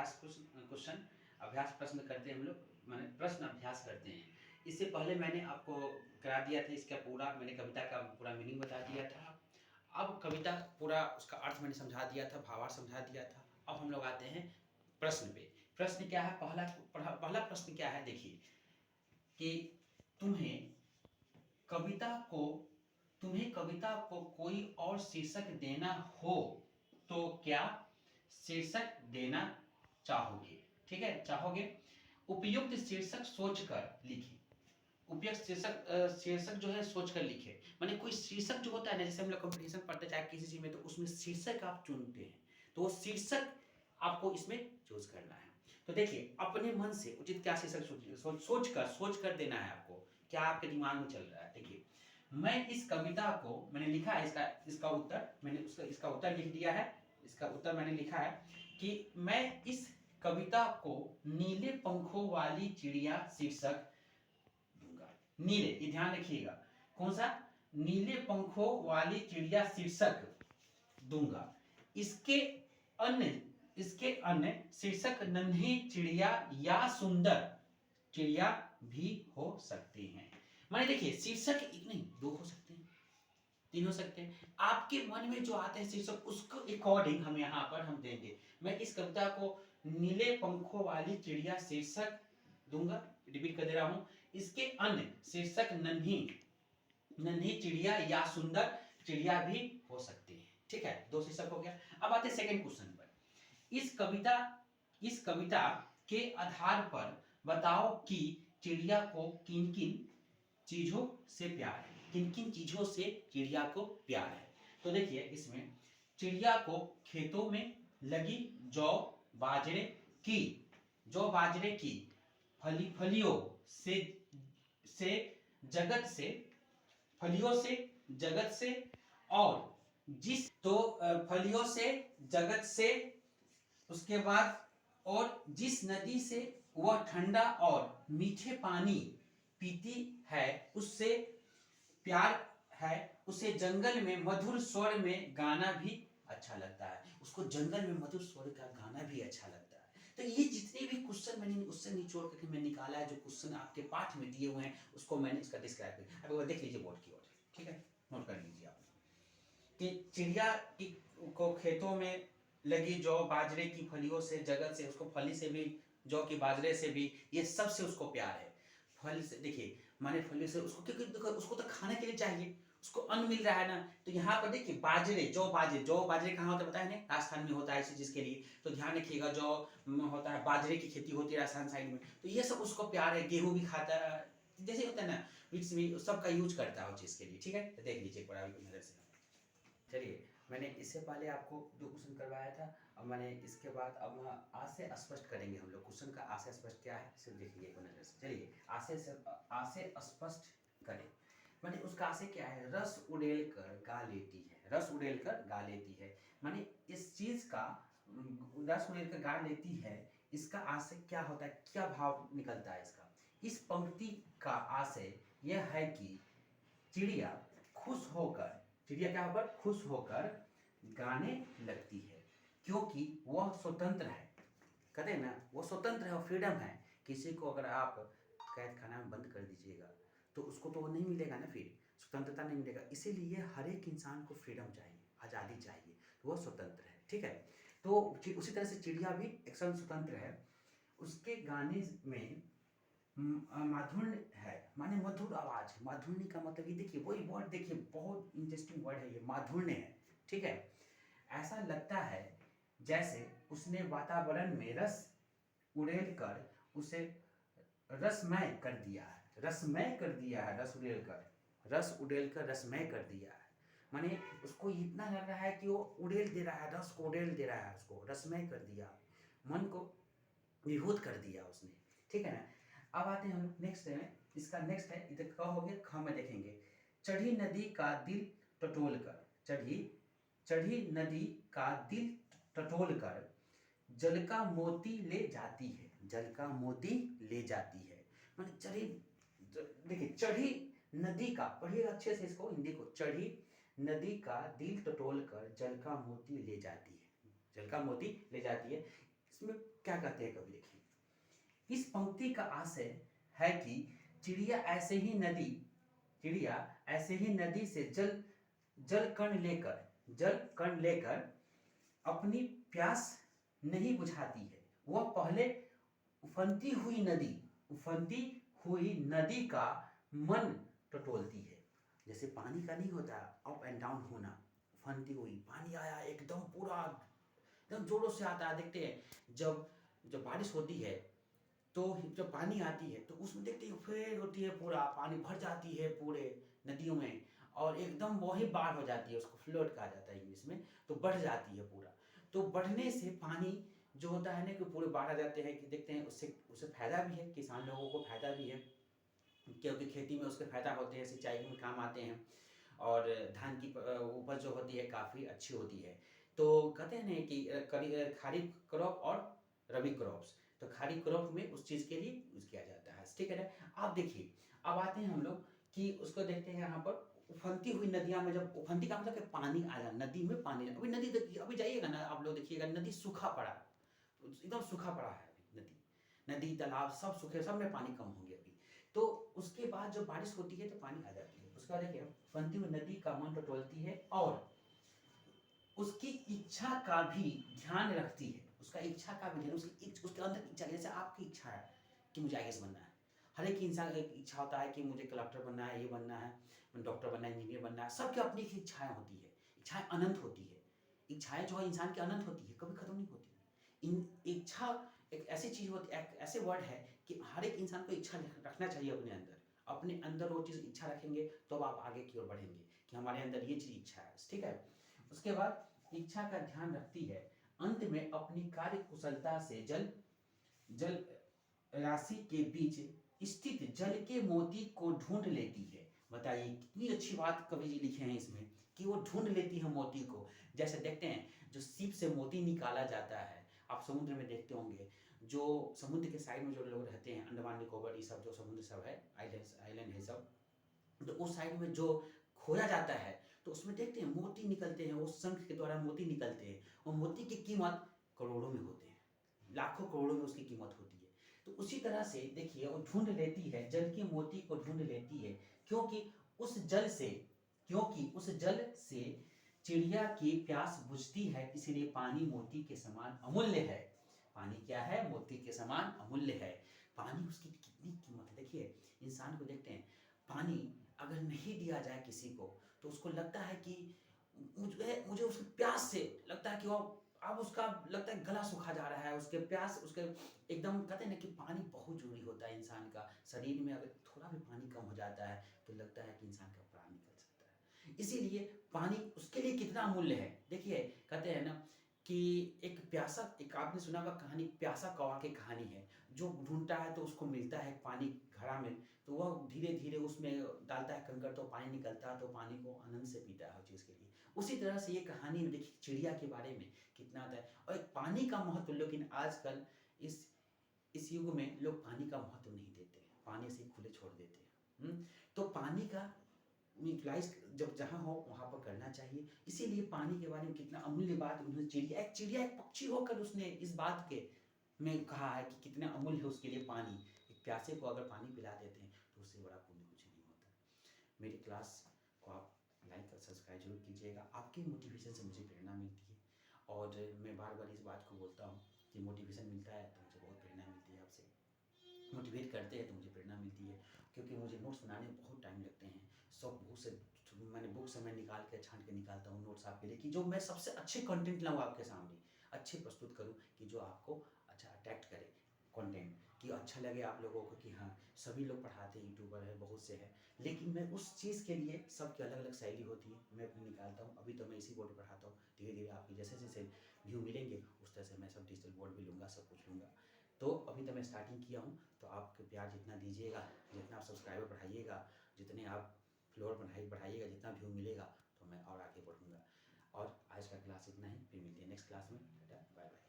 अभ्यास प्रश्न करते हैं हम लोग, माने प्रश्न अभ्यास करते हैं। इससे पहले मैंने आपको करा दिया था, इसका पूरा मैंने कविता का पूरा मीनिंग बता दिया था। अब कविता पूरा उसका अर्थ मैंने समझा दिया था, भावार्थ समझा दिया था। अब हम लोग आते हैं प्रश्न पे। प्रश्न क्या है? पहला प्रश्न क्या है देखिए, कि तुम्हें कविता को कोई और शीर्षक देना हो तो क्या शीर्षक देना चाहोगे? ठीक है, चाहोगे। उपयुक्त शीर्षक सोचकर लिखें। उपयुक्त शीर्षक जो है सोचकर लिखे। माने कोई शीर्षक जो होता है ना, जैसे हम लोग कंपटीशन पढ़ते हैं चाहे किसी चीज में, तो उसमें शीर्षक आप चुनते हैं, तो वो शीर्षक आपको इसमें चूज करना है। तो देखिए, अपने मन से उचित क्या शीर्षक सोच कर देना है आपको, क्या आपके दिमाग में चल रहा है। देखिए, मैं इस कविता को मैंने लिखा है, इसका उत्तर मैंने इसका उत्तर लिख दिया है। इसका उत्तर मैंने लिखा है कि मैं इस कविता को नीले पंखों वाली चिड़िया शीर्षक दूंगा। नीले, ये ध्यान रखिएगा, कौन सा? नीले पंखों वाली चिड़िया शीर्षक दूंगा। इसके अन्य शीर्षक नन्ही चिड़िया या सुंदर चिड़िया भी हो सकते हैं। माने देखिए, शीर्षक एक नहीं, दो हो सकते हैं, तीन हो सकते हैं। आपके मन में जो आते हैं शीर्षक, उसको अकॉर्डिंग हम यहाँ पर हम देंगे। मैं इस कविता को नीले पंखों वाली चिड़िया शीर्षक दूंगा। रिपीट कर दे रहा हूं, इसके अन्य शीर्षक नन्ही चिड़िया या सुंदर चिड़िया भी हो सकते हैं। ठीक है, दो शीर्षक हो गया। अब आते हैं सेकंड क्वेश्चन पर। इस कविता के आधार पर बताओ कि चिड़िया को किन किन चीजों से प्यार है। किन किन चीजों से चिड़िया को प्यार है? तो देखिए, इसमें चिड़िया को खेतों में लगी जौ बाजरे की फलियों से जगत से और फलियों से जगत से, उसके बाद और जिस नदी से वह ठंडा और मीठे पानी पीती है उससे प्यार है। उसे जंगल में मधुर स्वर में गाना भी अच्छा लगता है। उसको जंगल में मधुर स्वर का गाना भी अच्छा लगता है। तो ये जितने भी क्वेश्चन मैंने उससे निचोड़ करके मैं निकाला है, जो क्वेश्चन आपके पाठ में दिए हुए हैं, उसको मैंने इसका डिस्क्राइब किया। अब देख लीजिए बोर्ड की ओर, ठीक है, नोट कर लीजिए आप कि चिड़िया को खेतों में लगी जौ बाजरे की फलियों से, जगत से, उसको फली से भी, जौ की बाजरे से भी, ये सब से उसको प्यार है। फल से देखिए, माने फली से उसको, क्योंकि उसको तो खाने के लिए चाहिए, उसको अन्न मिल रहा है ना। तो यहाँ पर देखिए, जौ बाजरे कहाँ होता है पता है ना? राजस्थान में होता है इसी चीज के लिए। तो ध्यान रखिएगा, जौ होता है, बाजरे की खेती होती है राजस्थान साइड में, तो ये सब उसको प्यार है। गेहूं भी खाता है, जैसे होता है ना, मिक्स भी सबका यूज करता है उस चीज के लिए। ठीक है, तो देख लीजिए बड़ा नजर से। चलिए, मैंने इससे पहले आपको दो क्वेश्चन करवाया था, अब मैंने इसके बाद अब आज से स्पष्ट करेंगे हम लोग। क्वेश्चन का आशय स्पष्ट क्या है सिर्फ देखिए एक नजर से। चलिए, आशय स्पष्ट करें। माने उसका आशय क्या है? रस उड़ेल कर गा लेती है। रस उड़ेल कर गा लेती है, माने इस चीज का रस उड़ेल कर गा लेती है, इसका आशय क्या होता है, क्या भाव निकलता है इसका? इस पंक्ति का आशय यह है कि चिड़िया क्या होकर खुश होकर गाने लगती है, क्योंकि वह स्वतंत्र है। कहते हैं ना, वो स्वतंत्र है और फ्रीडम है। किसी को अगर आप कैद खाना में बंद कर दीजिएगा तो उसको तो वो नहीं मिलेगा ना, फिर स्वतंत्रता नहीं मिलेगा। इसीलिए हर एक इंसान को फ्रीडम चाहिए, आज़ादी चाहिए, तो वह स्वतंत्र है। ठीक है, तो उसी तरह से चिड़िया भी एकदम स्वतंत्र है। उसके गाने में माधुर्य है, माने मधुर आवाज। माधुर्य का मतलब ये देखिए, वही वर्ड देखिए, बहुत इंटरेस्टिंग वर्ड है ये, माधुर्य है। ठीक है, ऐसा लगता है जैसे उसने वातावरण में रस उड़ेल कर उसे रसमय कर दिया है। रस उड़ेल कर रसमय कर दिया है, माने उसको इतना लग रहा है कि वो उड़ेल दे रहा है, रस को उड़ेल दे रहा है, उसको रसमय कर दिया, मन को विभूत कर दिया उसने। ठीक है ना। अब आते हैं हम नेक्स्ट है, इसका नेक्स्ट है, इधर क हो गया, ख में देखेंगे। चढ़ी नदी का दिल टटोल कर, चढ़ी नदी का दिल टटोल कर जल का मोती ले जाती है। जल का मोती ले जाती है, माने चढ़ी, देखिए चढ़ी नदी का, पढ़िएगा अच्छे से इसको, हिंदी को। चढ़ी नदी का दिल टटोल कर जल का मोती ले जाती है। जल का मोती ले जाती है, इसमें क्या कहते हैं कवि, देखिए इस पंक्ति का आशय है कि चिड़िया ऐसे ही नदी से जल कण लेकर अपनी प्यास नहीं बुझाती है, वह पहले उफनती हुई नदी का मन टटोलती है। जैसे पानी का नहीं होता अप एंड डाउन होना, उफनती हुई, पानी आया एकदम पूरा एकदम जोरों से आता है। देखते हैं जब बारिश होती है तो जब पानी आती है तो उसमें देखते हैं फेर होती है, पूरा पानी भर जाती है पूरे नदियों में, और एकदम वही बाढ़ हो जाती है, उसको फ्लड कहा जाता है इंग्लिश में। तो बढ़ जाती है पूरा, तो बढ़ने से पानी जो होता है ना कि पूरे बाढ़ आ जाते हैं, कि देखते हैं उससे फायदा भी है, किसान लोगों को फायदा भी है, क्योंकि खेती में उसके फायदा होते हैं, सिंचाई में काम आते हैं, और धान की उपज जो होती है काफ़ी अच्छी होती है। तो कहते हैं ना कि खरीफ क्रॉप और रबी क्रॉप्स, तो खरीफ क्रॉप में उस चीज़ के लिए यूज किया जाता है, ठीक है ना। आप देखिए, अब आते हैं हम लोग कि उसको देखते हैं यहाँ पर उफनती हुई नदियाँ में, जब उफनती का मतलब कि पानी आया नदी में, पानी अभी नदी देखिए, अभी जाइएगा ना आप लोग देखिएगा नदी सूखा पड़ा, एकदम सूखा पड़ा है अभी नदी तालाब सब सूखे, सब में पानी कम होंगे अभी। तो उसके बाद जब बारिश होती है तो पानी आ जाती है, उसके बाद देखिए उफनती हुई नदी का मन टटोलती है और उसकी इच्छा का भी ध्यान रखती है, उसका इच्छा का भी ध्यान, उसके अंदर इच्छा, जैसे आपकी इच्छा है कि मुझे आईएएस बनना है, हर एक इंसान की इच्छा होता है कि मुझे कलेक्टर बनना है, ये बनना है, डॉक्टर बनना है, इंजीनियर बनना है, सबकी अपनी एक इच्छाएं होती है, इच्छाएं अनंत होती है, इच्छाएं जो है इंसान की अनंत होती है, कभी खत्म नहीं होती। इन इच्छा एक ऐसी चीज होती है, एक ऐसे वर्ड है कि हर एक इंसान को इच्छा रखना चाहिए अपने अंदर वो चीज़ इच्छा रखेंगे तो आप आगे की ओर बढ़ेंगे कि हमारे अंदर ये चीज़ इच्छा है, ठीक है। उसके बाद इच्छा का ध्यान रखती है, अंत में अपनी कार्य कुशलता से जल राशि के बीच स्थित जल के मोती को ढूंढ लेती है। बताइए कितनी अच्छी बात कवि जी लिखे हैं इसमें, कि वो ढूंढ लेती है मोती को। जैसे देखते हैं जो सीप से मोती निकाला जाता है, आप समुद्र में देखते होंगे, जो समुद्र के साइड में जो लोग रहते हैं, अंडमान निकोबार, ये सब जो समुद्र सब है, आइलैंड है सब, तो उस साइड में जो खोया जाता है तो उसमें देखते हैं मोती निकलते हैं, उस शंख के द्वारा मोती निकलते हैं, और मोती की कीमत करोड़ों में होते हैं, लाखों करोड़ों में उसकी कीमत होती है। तो उसी तरह से देखिए वो ढूंढ लेती है, जल के मोती को ढूंढ लेती है, क्योंकि उस जल से चिड़िया की प्यास बुझती है, इसीलिए पानी मोती के समान अमूल्य है। पानी क्या है? मोती के समान अमूल्य है। पानी उसकी कितनी कीमत है, देखिए इंसान को देखते हैं, पानी अगर नहीं दिया जाए किसी को तो उसको लगता है कि मुझे उसकी प्यास से लगता है कि वो अब उसका लगता है गला सूखा जा रहा है, उसके प्यास उसके एकदम, कहते हैं ना कि पानी बहुत जरूरी होता है इंसान का शरीर में, अगर थोड़ा भी पानी कम हो जाता है तो लगता है कि इंसान का प्राण निकल सकता है। इसीलिए पानी उसके लिए कितना अमूल्य है। देखिए कहते हैं ना कि एक आपने सुना होगा कहानी, प्यासा कौवा की कहानी है, जो ढूंढता है तो उसको मिलता है पानी घड़ा में, तो वह धीरे धीरे उसमें डालता है कंकड़ तो पानी निकलता है, तो पानी को आनंद से पीता है हर चीज़ के लिए। उसी तरह से ये कहानी देखिए चिड़िया के बारे में कितना आता है, और पानी का महत्व, लेकिन आजकल इस युग में लोग पानी का महत्व नहीं देते हैं, पानी से खुले छोड़ देते हैं। तो पानी का यूटिलाइज जब जहाँ हो वहाँ पर करना चाहिए। इसीलिए पानी के बारे में कितना अमूल्य बात उन्होंने, चिड़िया एक पक्षी होकर उसने इस बात के में कहा है कि कितना अमूल्य है उसके लिए पानी। एक प्यासे को अगर पानी पिला देते हैं तो उससे बड़ा पुण्य कुछ नहीं होता। मेरी क्लास को आप लाइक और सब्सक्राइब जरूर कीजिएगा, आपके मोटिवेशन से मुझे प्रेरणा मिलती है, और मैं बार बार इस बात को बोलता हूँ कि मोटिवेशन मिलता है तो मुझे बहुत प्रेरणा मिलती है, आपसे मोटिवेट करते हैं तो मुझे प्रेरणा मिलती है, क्योंकि मुझे नोट्स बनाने में बहुत टाइम लगते हैं। सब बुक से मैं निकाल के छांट के निकालता हूँ नोट्स आपके लिए, कि जो मैं सबसे अच्छे कंटेंट लाऊँ आपके सामने, अच्छे प्रस्तुत करूँ, कि जो आपको अच्छा अट्रैक्ट करे कंटेंट, कि अच्छा लगे आप लोगों को कि हाँ सभी लोग पढ़ाते हैं, यूट्यूबर है बहुत से हैं, लेकिन मैं उस चीज़ के लिए सबकी अलग अलग शैली होती है, मैं अपनी निकालता हूँ। अभी तो मैं इसी बोर्ड पर पढ़ाता हूँ, धीरे धीरे आपके जैसे जैसे व्यू मिलेंगे उस तरह से मैं सब डिजिटल बोर्ड भी लूँगा, सब कुछ लूँगा। तो अभी तो मैं स्टार्टिंग किया हूँ, तो आपके प्यार जितना दीजिएगा, जितना आप सब्सक्राइबर बढ़ाइएगा, जितने आप फ्लोर बढ़ाइएगा, जितना व्यू मिलेगा, तो मैं और आगे बढ़ूँगा। और आज का क्लास इतना ही, फिर मिलते हैं नेक्स्ट क्लास में। Bye bye.